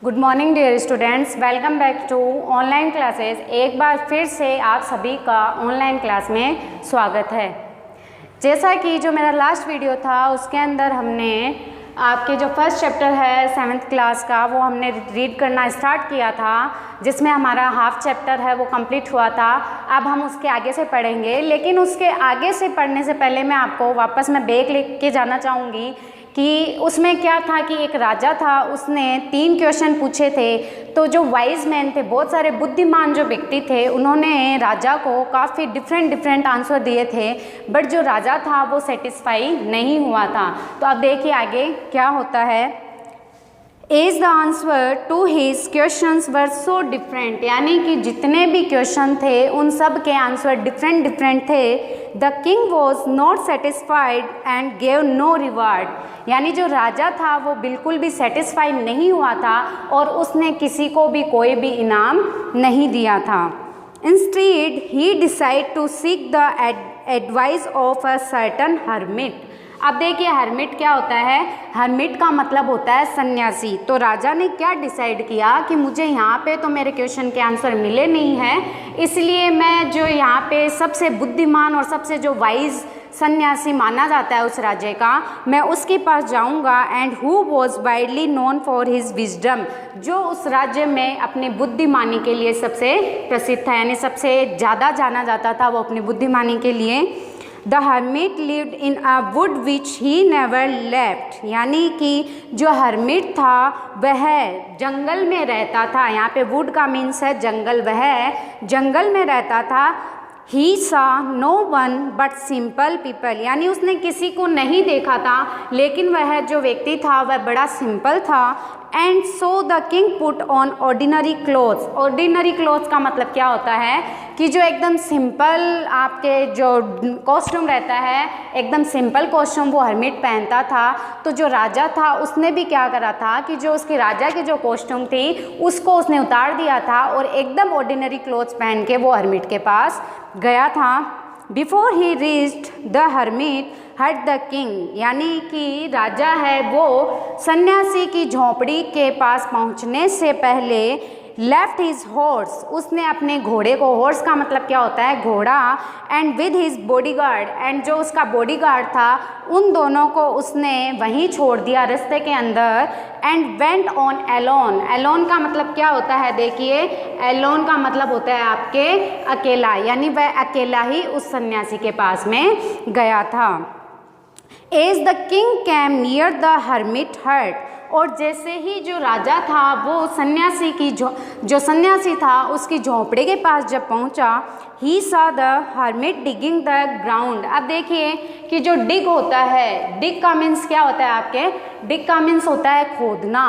Good morning dear students, welcome back to online classes. एक बार फिर से आप सभी का ऑनलाइन क्लास में स्वागत है। जैसा कि जो मेरा लास्ट वीडियो था उसके अंदर हमने आपके जो फर्स्ट चैप्टर है 7th क्लास का वो हमने रीड करना स्टार्ट किया था, जिसमें हमारा हाफ चैप्टर है वो कंप्लीट हुआ था। अब हम उसके आगे से पढ़ेंगे, लेकिन उसके आगे से पढ़ने से पहले मैं आपको वापस मैं बैक लेके जाना चाहूँगी कि उसमें क्या था कि एक राजा था, उसने 3 क्वेश्चन पूछे थे। तो जो वाइज मैन थे, बहुत सारे बुद्धिमान जो व्यक्ति थे, उन्होंने राजा को काफ़ी डिफरेंट आंसर दिए थे, बट जो राजा था वो सेटिस्फाई नहीं हुआ था। तो अब देखिए आगे क्या होता है। As the answer to his questions were so different, यानी कि जितने भी क्वेश्चन थे उन सब के आंसर डिफरेंट थे। The king was not satisfied and gave no reward, यानी जो राजा था वो बिल्कुल भी सेटिस्फाई नहीं हुआ था और उसने किसी को भी कोई भी इनाम नहीं दिया था। Instead he decide to seek the advice of a certain hermit. अब देखिए हर्मिट क्या होता है। हर्मिट का मतलब होता है सन्यासी। तो राजा ने क्या डिसाइड किया कि मुझे यहाँ पे तो मेरे क्वेश्चन के आंसर मिले नहीं हैं, इसलिए मैं जो यहाँ पे सबसे बुद्धिमान और सबसे जो वाइज सन्यासी माना जाता है उस राज्य का, मैं उसके पास जाऊंगा। And who was widely known for his wisdom, जो उस राज्य में अपनी बुद्धिमानी के लिए सबसे प्रसिद्ध था, यानी सबसे ज़्यादा जाना जाता था वो अपनी बुद्धिमानी के लिए। The hermit lived in a would which he never left, यानी कि जो हर्मिट था वह जंगल में रहता था। यहाँ पे वुड का मीन्स है जंगल, वह जंगल में रहता था। He saw no one but simple people, यानी उसने किसी को नहीं देखा था, लेकिन वह जो व्यक्ति था वह बड़ा सिंपल था। And so the king put on ordinary clothes. Ordinary clothes का मतलब क्या होता है कि जो एकदम सिंपल आपके जो कॉस्ट्यूम रहता है, एकदम सिंपल कॉस्ट्यूम वो हर्मिट पहनता था। तो जो राजा था उसने भी क्या करा था कि जो उसकी राजा की जो कॉस्ट्यूम थी उसको उसने उतार दिया था और एकदम ऑर्डिनरी क्लोथ्स पहन के वो हर्मिट के पास गया था। Before he reached the hermit हट द किंग, यानी कि राजा है वो सन्यासी की झोपड़ी के पास पहुंचने से पहले लेफ्ट हिज हॉर्स, उसने अपने घोड़े को, हॉर्स का मतलब क्या होता है घोड़ा, and with his bodyguard, and जो उसका बॉडीगार्ड था उन दोनों को उसने वहीं छोड़ दिया रास्ते के अंदर। And went on alone. Alone का मतलब क्या होता है, देखिए एलोन का मतलब होता है आपके अकेला, यानी वह अकेला ही उस सन्यासी के पास में गया था। As the king came near the hermit hut, और जैसे ही जो राजा था वो सन्यासी की जो सन्यासी था उसकी झोंपड़ी के पास जब पहुंचा, ही सा the hermit digging the ground. अब देखिए कि जो डिग होता है, डिग का मीन्स क्या होता है आपके, डिग का मीन्स होता है खोदना।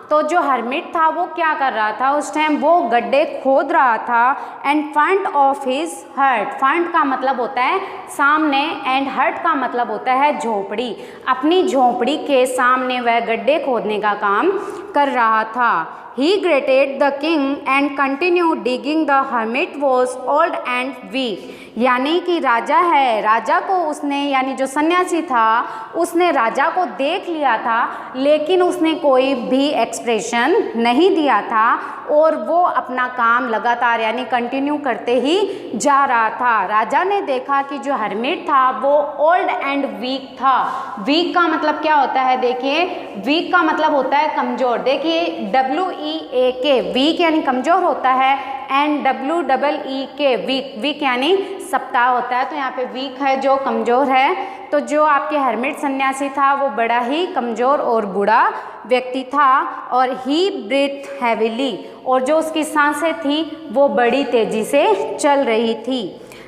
तो जो हर्मिट था वो क्या कर रहा था उस टाइम, वो गड्ढे खोद रहा था। एंड फ्रंट ऑफ हिज हट, फ्रंट का मतलब होता है सामने, एंड हट का मतलब होता है झोपड़ी। अपनी झोपड़ी के सामने वह गड्ढे खोदने का काम कर रहा था। He greeted the king and continued digging. The hermit was old and weak, यानी कि राजा है, राजा को उसने, यानी जो सन्यासी था उसने राजा को देख लिया था, लेकिन उसने कोई भी एक्सप्रेशन नहीं दिया था और वो अपना काम लगातार यानी कंटिन्यू करते ही जा रहा था। राजा ने देखा कि जो हर्मिट था वो ओल्ड एंड वीक था। वीक का मतलब क्या होता है, देखिए वीक का मतलब होता है कमज़ोर। देखिए WEAK वीक यानी कमज़ोर होता है, एंड WEEK वीक, वीक यानी सप्ताह होता है। तो यहाँ पे वीक है जो कमज़ोर है। तो जो आपके हर्मिट सन्यासी था वो बड़ा ही कमज़ोर और बूढ़ा व्यक्ति था। और ही ब्रीथ हैविली, और जो उसकी सांसें थी वो बड़ी तेज़ी से चल रही थी।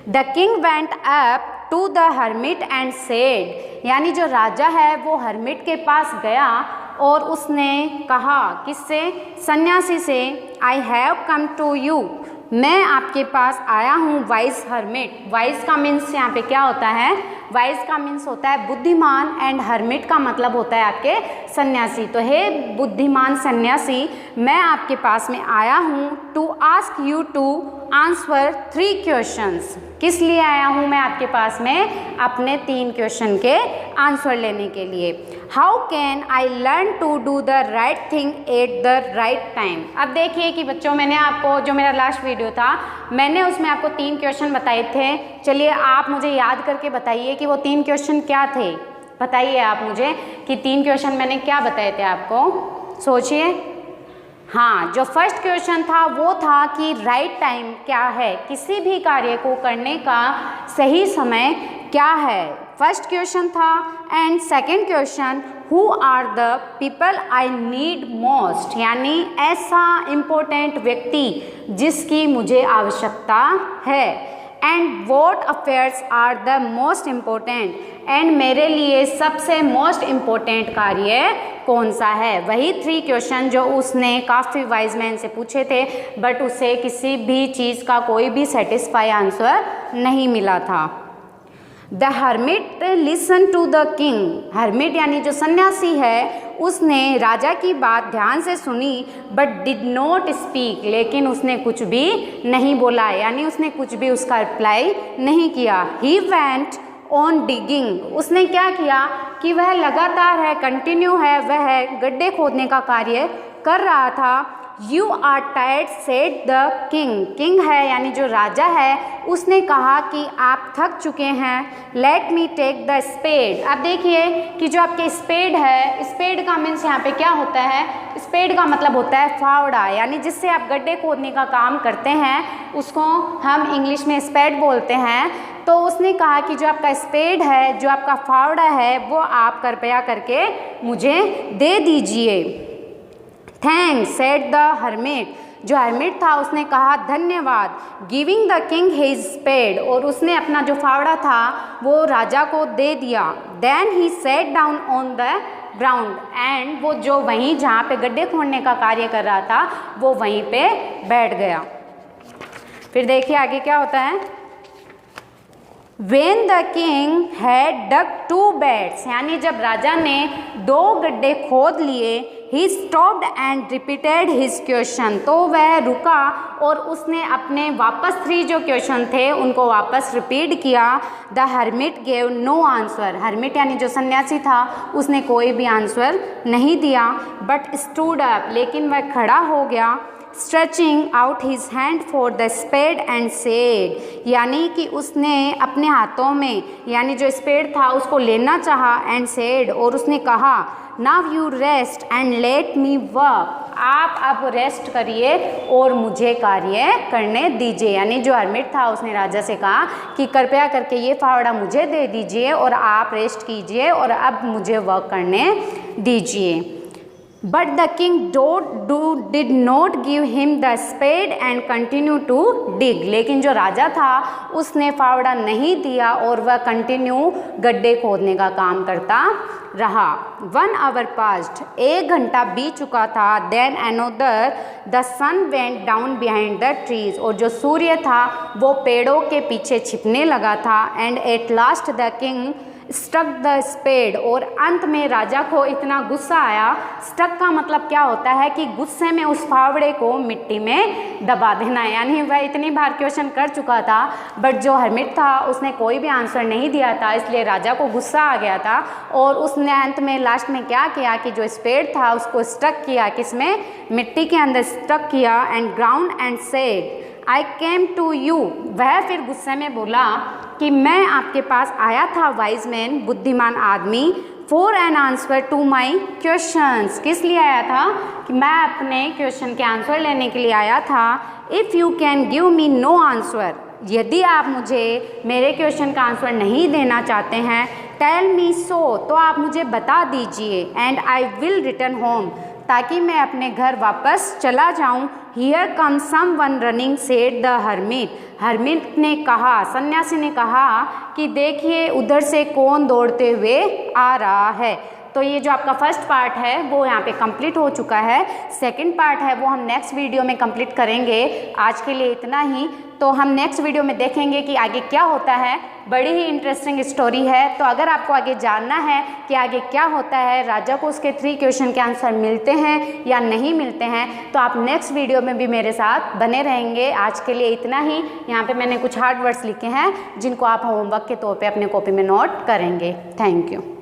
The king went up to the hermit and said, यानी जो राजा है वो हर्मिट के पास गया और उसने कहा, किससे, सन्यासी से, I have come to you, मैं आपके पास आया हूँ वाइज हर्मिट। वाइज का मीन्स यहाँ पे क्या होता है, वाइज का मीन्स होता है बुद्धिमान एंड हर्मिट का मतलब होता है आपके सन्यासी। तो हे बुद्धिमान सन्यासी, मैं आपके पास में आया हूँ to ask you to answer 3 questions. किस लिए आया हूँ मैं आपके पास में? अपने 3 क्वेश्चन के आंसर लेने के लिए। How can I learn to do the right thing at the right time. अब देखिए कि बच्चों, मैंने आपको जो मेरा लास्ट वीडियो था मैंने उसमें आपको 3 क्वेश्चन बताए थे। चलिए आप मुझे याद करके बताइए कि वो 3 क्वेश्चन क्या थे। बताइए आप मुझे कि 3 क्वेश्चन मैंने क्या बताए थे आपको, सोचिए। हाँ, जो फर्स्ट क्वेश्चन था वो था कि राइट टाइम क्या है, किसी भी कार्य को करने का सही समय क्या है, फर्स्ट क्वेश्चन था। And second question, who are the people I need most, यानी ऐसा इम्पोर्टेंट व्यक्ति जिसकी मुझे आवश्यकता है। And what affairs are the most important, and मेरे लिए सबसे मोस्ट इम्पोर्टेंट कार्य कौन सा है। वही 3 क्वेश्चन जो उसने काफ़ी वाइज मैन से पूछे थे, बट उसे किसी भी चीज़ का कोई भी सेटिस्फाई आंसर नहीं मिला था। The hermit listen to the king, hermit यानी जो सन्यासी है उसने राजा की बात ध्यान से सुनी, बट डिड नॉट स्पीक, लेकिन उसने कुछ भी नहीं बोला, यानी उसने कुछ भी उसका रिप्लाई नहीं किया। ही वेंट ऑन डिगिंग, उसने क्या किया कि वह लगातार है, कंटिन्यू है, वह गड्ढे खोदने का कार्य कर रहा था। You are tired said the king, king है यानी जो राजा है, उसने कहा कि आप थक चुके हैं। Let me take the spade, अब देखिए कि जो आपके स्पेड है, स्पेड का मीन्स यहाँ पे क्या होता है, स्पेड का मतलब होता है फावड़ा, यानी जिससे आप गड्ढे खोदने का काम करते हैं उसको हम इंग्लिश में स्पेड बोलते हैं। तो उसने कहा कि जो आपका स्पेड है, जो आपका फावड़ा है, वो आप कृपया करके मुझे दे दीजिए। थैंक्स सेड द हर्मिट, जो हर्मिट था उसने कहा धन्यवाद। Giving the king his spade, और उसने अपना जो फावड़ा था वो राजा को दे दिया। Then he sat down on the ground, and वो जो वहीं जहाँ पे गड्ढे खोदने का कार्य कर रहा था वो वहीं पे बैठ गया। फिर देखिए आगे क्या होता है। When the king had dug 2 beds, यानी जब राजा ने 2 गड्ढे खोद लिए, he stopped and repeated his question, तो वह रुका और उसने अपने वापस 3 जो क्वेश्चन थे उनको वापस रिपीट किया। The hermit gave no answer, hermit यानी जो सन्यासी था उसने कोई भी आंसर नहीं दिया। But stood up, लेकिन वह खड़ा हो गया। Stretching out his hand for the spade and said, यानी कि उसने अपने हाथों में यानी जो स्पेड था उसको लेना चाहा, and said, और उसने कहा now you rest and let me work, आप अब रेस्ट करिए और मुझे कार्य करने दीजिए। यानी जो हर्मिट था उसने राजा से कहा कि कृपया करके ये फावड़ा मुझे दे दीजिए और आप रेस्ट कीजिए और अब मुझे वर्क करने दीजिए। But the king did not give him the spade and continue to dig, लेकिन जो राजा था उसने फावड़ा नहीं दिया और वह कंटिन्यू गड्ढे खोदने का काम करता रहा। 1 hour passed, 1 घंटा बीत चुका था। Then another, the sun went down behind the trees, और जो सूर्य था वो पेड़ों के पीछे छिपने लगा था। And at last the king stuck the spade, और अंत में राजा को इतना गुस्सा आया। स्टक का मतलब क्या होता है कि गुस्से में उस फावड़े को मिट्टी में दबा देना, यानी वह इतनी बार क्वेश्चन कर चुका था बट जो हर्मिट था उसने कोई भी आंसर नहीं दिया था, इसलिए राजा को गुस्सा आ गया था और उसने अंत में लास्ट में क्या किया कि जो स्पेड था उसको स्टक किया, किसमें, मिट्टी के अंदर स्टक किया। And ground and said I came to you, वह फिर गुस्से में बोला कि मैं आपके पास आया था वाइज मैन, बुद्धिमान आदमी, for an answer to my questions, किस लिए आया था कि मैं अपने क्वेश्चन के आंसर लेने के लिए आया था। If you can give me know answer, यदि आप मुझे मेरे क्वेश्चन का आंसर नहीं देना चाहते हैं, टेल मी सो, तो आप मुझे बता दीजिए। And I will return home, ताकि मैं अपने घर वापस चला जाऊं। Here come someone running said the hermit, hermit ने कहा, सन्यासी ने कहा कि देखिए उधर से कौन दौड़ते हुए आ रहा है। तो ये जो आपका फर्स्ट पार्ट है वो यहाँ पे कंप्लीट हो चुका है। सेकंड पार्ट है वो हम नेक्स्ट वीडियो में कंप्लीट करेंगे। आज के लिए इतना ही, तो हम नेक्स्ट वीडियो में देखेंगे कि आगे क्या होता है। बड़ी ही इंटरेस्टिंग स्टोरी है। तो अगर आपको आगे जानना है कि आगे क्या होता है, राजा को उसके 3 क्वेश्चन के आंसर मिलते हैं या नहीं मिलते हैं, तो आप नेक्स्ट वीडियो में भी मेरे साथ बने रहेंगे। आज के लिए इतना ही। यहाँ पे मैंने कुछ हार्ड वर्ड्स लिखे हैं जिनको आप होमवर्क के तौर पे अपने कॉपी में नोट करेंगे। Thank you.